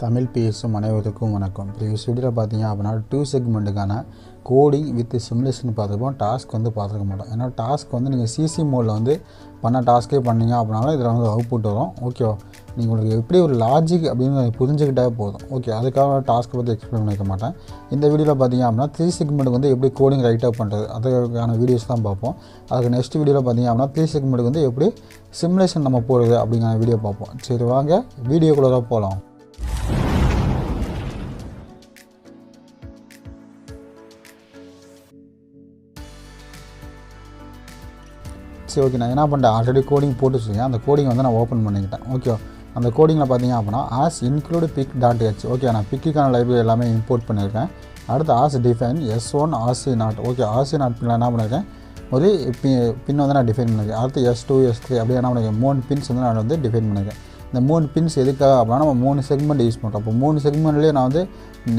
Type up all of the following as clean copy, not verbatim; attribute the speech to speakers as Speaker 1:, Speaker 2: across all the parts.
Speaker 1: தமிழ் பேசும் அனைவருக்கும் வணக்கம். ப்ரீவியஸ் வீடியோவில் பார்த்தீங்க அப்படின்னா 2 செக்மெண்ட்டுக்கான கோடிங் வித் சிமுலேஷன் பார்த்துருப்போம். டாஸ்க் வந்து பார்த்துருக்க மாட்டோம். ஏன்னா டாஸ்க் வந்து நீங்கள் சிசி மோடில் வந்து பண்ண டாஸ்க்கே பண்ணீங்க அப்படின்னாலும் இதில் வந்து அவுட்புட் வரும். ஓகேவா, நீங்கள் உங்களுக்கு எப்படி ஒரு லாஜிக் அப்படின்னு புரிஞ்சுக்கிட்டே போதும். ஓகே, அதுக்காக டாஸ்க்கை பற்றி எக்ஸ்பிளைன் பண்ணிக்க மாட்டேன். இந்த வீடியோவில் பார்த்தீங்க அப்படின்னா 3 செக்மெண்ட்டுக்கு வந்து எப்படி கோடிங் ரைட் அப் பண்ணுறது அதுக்கான வீடியோஸ் தான் பார்ப்போம். அதுக்கு நெக்ஸ்ட் வீடியோவில் பார்த்தீங்க அப்படின்னா 3 செக்மெண்ட்டுக்கு வந்து எப்படி சிமுலேஷன் நம்ம போடுறது அப்படிங்கிற வீடியோ பார்ப்போம். சரி, வாங்க வீடியோக்குள்ளே போகலாம். சரி, ஓகே, நான் என்ன பண்ணிட்டேன், ஆல்ரெடி கோடிங் போட்டு வச்சுருக்கேன். அந்த கோடிங் வந்து நான் ஓப்பன் பண்ணிக்கிட்டேன். ஓகே, அந்த கோடிங்கில் பார்த்தீங்க அப்படின்னா hash include PIC dot H. Okay, நான் பிக்குக்கான லைப்ரரி எல்லாமே இம்போர்ட் பண்ணியிருக்கேன். அடுத்து hash define S1 RC nought. Okay, RC nought பின்னில் என்ன பண்ணியிருக்கேன், ஒரு பின் வந்து நான் டிஃபைன் பண்ணியிருக்கேன். அடுத்து S2 S3 அப்படியே என்ன பண்ணியிருக்கேன், 3 பின்ஸ் வந்து நான் வந்து டிஃபைன் பண்ணியிருக்கேன். இந்த 3 பின்ஸ் எதுக்காக அப்படின்னா நம்ம 3 செக்மெண்ட் யூஸ் பண்ணுறோம். அப்போ 3 செக்மெண்ட்லேயே நான் வந்து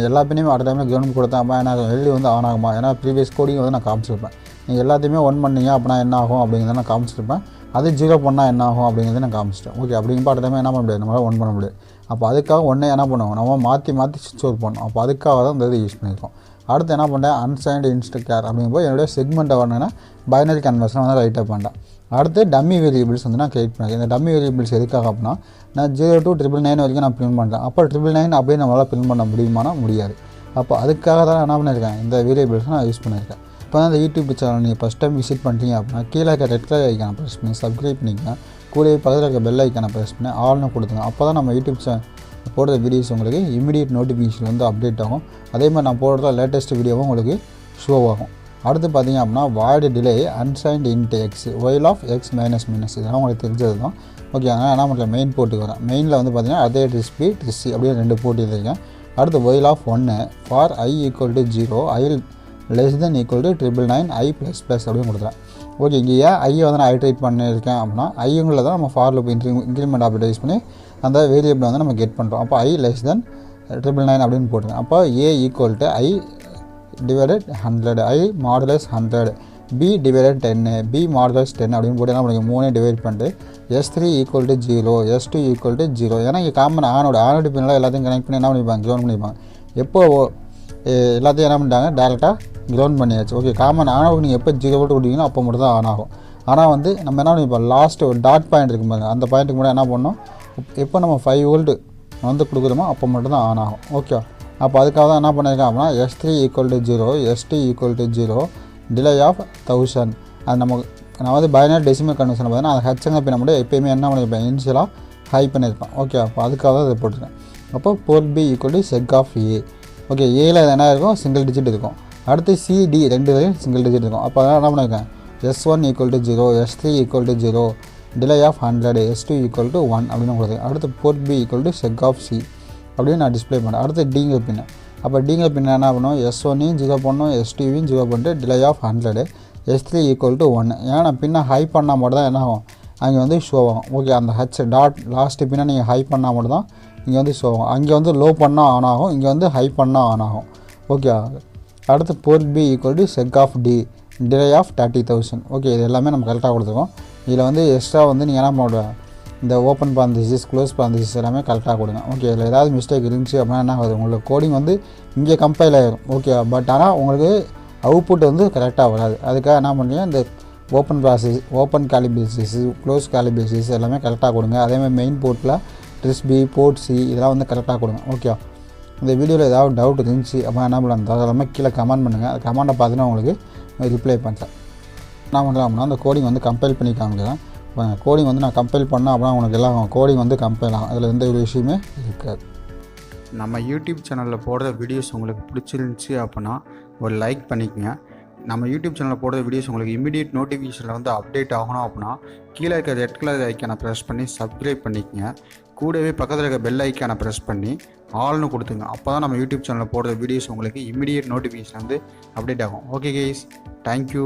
Speaker 1: எல்லா பின்னையுமே அடுத்த டைமில் கவர்மெண்ட் கொடுத்தேன். அப்போ என்ன வெளியே வந்து ஆன் ஆகுமா, ஏன்னா ப்ரீவியஸ் கோடிங் வந்து நான் காமிச்சிருப்பேன். நீங்கள் எல்லாத்தையுமே 1 பண்ணீங்க அப்படின்னா என்ன ஆகும் அப்படிங்கிறத நான் காமிச்சிருப்பேன். அது 0 பண்ணால் என்ன ஆகும் அப்படிங்கிறத நான் காமிச்சிட்டேன். ஓகே, அப்படிங்கிறப்ப அடுத்த டைம் என்ன பண்ண முடியாது, நம்மளால் 1 பண்ண முடியாது. அப்போ அதுக்காக ஒன்றே என்ன பண்ணுவோம், நம்ம மாற்றி ஸ்டோர் பண்ணோம். அப்போ அதுக்காக தான் இந்த இது யூஸ் பண்ணியிருக்கோம். அடுத்து என்ன பண்ணேன், அன்சைன்டு இன்ஸ்ட் கேர் அப்படிங்கும்போது என்னுடைய செக்மெண்ட்டை வரணுன்னா பைனரி கன்வர்ஷன் வந்து ரைட்டாக பண்ணிட்டேன். அடுத்து டம்மி வேரியபிள்ஸ் வந்து நான் கிரியேட் பண்ணியிருக்கேன். இந்த டம்மி வேரியபிள்ஸ் எதுக்காக அப்படின்னா நான் 0 to 999 வரைக்கும் நான் பிரிண்ட் பண்ணுறேன். அப்போ 999 அப்படியே நம்மளால் பிரிண்ட் பண்ண முடியுமானா முடியாது. அப்போ அதுக்காக தான் என்ன பண்ணியிருக்கேன், இந்த வேரியபிள்ஸ் நான் யூஸ் பண்ணியிருக்கேன். இப்போ தான் இந்த யூடியூப் சேனல் நீங்கள் ஃபஸ்ட் டைம் விசிட் பண்ணிட்டீங்க அப்படின்னா கீழே இருக்க ரெட் கலர் ஐக்கான ப்ரெஸ் பண்ணி சப்ஸ்கிரைப் பண்ணிக்கங்க. கூடவே பக்கத்தில் இருக்க பெல் ஐக்கான ப்ரெஸ் பண்ணி ஆல்னு கொடுத்துங்க. அப்போ தான் நம்ம யூடியூப் சேனல் போடுற வீடியோஸ் உங்களுக்கு இமிடியேட் நோட்டிஃபிகேஷன் வந்து அப்டேட் ஆகும். அதே மாதிரி நான் போடுற லேட்டஸ்ட் வீடியோவும் உங்களுக்கு ஷோ ஆகும். அடுத்து பார்த்தீங்க அப்படின்னா void delay unsigned int X while off X minus இதெல்லாம் உங்களுக்கு தெரிஞ்சது தான். ஓகே, அதனால் என்ன பண்ணுறேன், மெயின் போட்டுக்கு வரேன். மெயினில் வந்து பார்த்தீங்கன்னா அதே ட்ரிஸ்பி ட்ரிஸ்சி அப்படியே 2 போட்டு இருக்கேன். அடுத்து while of 1 for I = 0 I less than equal to 999 I ++ அப்படின்னு கொடுத்துறேன். ஓகே, இங்கே ஏன் ஐயை வந்து நான் ஐட்ரேட் பண்ணியிருக்கேன் அப்படின்னா ஐயுங்களில் தான் நம்ம for loop increment operate use பண்ணி அந்த வேரியபிளை வந்து நம்ம கெட் பண்ணுறோம். அப்போ I less than 999 அப்படின்னு போட்டுருக்கேன். அப்போ A = I divided 100 I modulus 100 B divided 10 B modulus 10 அப்படின்னு போட்டு என்ன பண்ணுங்க 3 டிவைட் பண்ணிட்டு S3 = 0 S2 = 0. ஏன்னா இங்கே காமன் ஆனோடு பின்னால் எல்லாத்தையும் கனெக்ட் பண்ணி என்ன பண்ணிப்பாங்க, கிரவுண்ட் பண்ணிப்பாங்க. எப்போ எல்லாத்தையும் என்ன பண்ணிட்டாங்க, டேரெக்டாக கிரவுண்ட் பண்ணியாச்சு. ஓகே, காமன் ஆனோடு நீங்கள் எப்போ 0 வோல்ட் கொடுத்தீங்கன்னா அப்போ மட்டும் தான் ஆன் ஆகும். ஆனால் வந்து நம்ம என்ன பண்ணிப்போம், லாஸ்ட்டு ஒரு டாட் பாயிண்ட் இருக்கும் பாருங்க, அந்த பாயிண்ட்டுக்கு முன்னாடி என்ன பண்ணோம், எப்போ நம்ம 5 வோல்ட் வந்து கொடுக்குறோமோ அப்போ மட்டும் தான் ஆன் ஆகும். ஓகே, அப்போ அதுக்காக தான் என்ன பண்ணியிருக்கேன் அப்படின்னா S3 = 0 S2 = 0 டிலே ஆஃப் 1000. அது நான் வந்து பைனரி டெசிமல் கன்வர்ஷன் பார்த்தீங்கன்னா அந்த ஹெச்ங்க பின்ன மட்டும் எப்போயுமே என்ன பண்ணியிருப்பேன், இனிஷியலாக ஹை பண்ணியிருப்பேன். ஓகே, அப்போ அதுக்காக தான் இதை போட்டிருக்கேன். அப்போ port B = seg of A. Okay, ஏல என்ன இருக்கும், சிங்கிள் டிஜிட் இருக்கும். அடுத்து CD 2 வரையும் சிங்கிள் டிஜிட் இருக்கும். அப்போ அதனால் என்ன பண்ணியிருக்கேன், S1 = 0 S3 = 0 delay of 100 S2 = 1 அப்படின்னு கொடுத்துருக்கேன். அடுத்து port B = seg of C அப்படின்னு நான் டிஸ்பிளே பண்ணேன். அடுத்து டிங்கிற பின்ன, அப்போ டிங்கிற பின்ன என்ன பண்ணுவோம், S1ஐயும் 0 பண்ணணும் S2ஐயும் 0 பண்ணிட்டு டிலே ஆஃப் 100 S3 = 1. ஏன்னா நான் பின்ன ஹை பண்ணால் மட்டும் தான் என்ன ஆகும், அங்கே வந்து ஷோ ஆகும். ஓகே, அந்த ஹச் டாட் லாஸ்ட்டு பின்ன நீங்கள் ஹை பண்ணால் மட்டும் தான் இங்கே வந்து ஷோ ஆகும். அங்கே வந்து லோ பண்ணால் ஆன் ஆகும், இங்கே வந்து ஹை பண்ணால் ஆன் ஆகும். ஓகே, அடுத்து port B = seg of D delay of 30,000. Okay, இது எல்லாமே நம்ம கரெக்டாக கொடுத்துருக்கோம். இதில் வந்து எக்ஸ்ட்ரா வந்து நீங்கள் என்ன பண்ணுவோம், இந்த ஓப்பன் பாரந்தசிஸ் க்ளோஸ் பாரந்தசிஸ் எல்லாமே கரெக்டாக கொடுங்க. ஓகே, இதில் ஏதாவது மிஸ்டேக் இருந்துச்சு அப்படின்னா என்ன ஆகுது, உங்களுக்கு கோடிங் வந்து இங்கே கம்பைல் ஆகிடும். ஓகே, பட் ஆனால் உங்களுக்கு அவுட்புட் வந்து கரெக்டாக வராது. அதுக்காக என்ன பண்ணுறீங்க, இந்த ஓப்பன் காலிபேசிஸ் க்ளோஸ் காலிபேசிஸ் எல்லாமே கரெக்டாக கொடுங்க. அதேமாதிரி மெயின் போர்ட்டில் ட்ரிஸ்பி போர்ட் C இதெல்லாம் வந்து கரெக்டாக கொடுங்க. ஓகே, இந்த வீடியோவில் ஏதாவது டவுட் இருந்துச்சு அப்படின்னா என்ன பண்ணலாம், அதெல்லாமே கீழே கமெண்ட் பண்ணுங்கள். அந்த கமெண்ட்டை பார்த்துன்னா உங்களுக்கு ரிப்ளை பண்ணுறேன். என்ன பண்ணலாம் அப்படின்னா அந்த கோடிங் வந்து கம்பைல் பண்ணி காமிக்கிறேன். கோடிங் வந்து நான் கம்பைல் பண்ணேன் அப்படின்னா உங்களுக்கு எல்லாம் கோடிங் வந்து கம்பைல் ஆகும். அதில் எந்த ஒரு விஷயமே இருக்காது.
Speaker 2: நம்ம யூடியூப் சேனலில் போடுற வீடியோஸ் உங்களுக்கு பிடிச்சிருந்துச்சி அப்படின்னா ஒரு லைக் பண்ணிக்கங்க. நம்ம யூடியூப் சேனலில் போடுற வீடியோஸ் உங்களுக்கு இமிடியேட் நோட்டிஃபிகேஷனில் வந்து அப்டேட் ஆகணும் அப்படின்னா கீழே இருக்க ரெட் கலர் ஐக்கானை ப்ரெஸ் பண்ணி சப்ஸ்கிரைப் பண்ணிக்கங்க. கூடவே பக்கத்தில் இருக்க பெல் ஐக்கானை ப்ரெஸ் பண்ணி ஆல்னு கொடுத்துங்க. அப்போ தான் நம்ம யூடியூப் சேனலில் போடுற வீடியோஸ் உங்களுக்கு இமிடியேட் நோட்டிஃபிகேஷன் வந்து அப்டேட் ஆகும். Okay guys, thank you.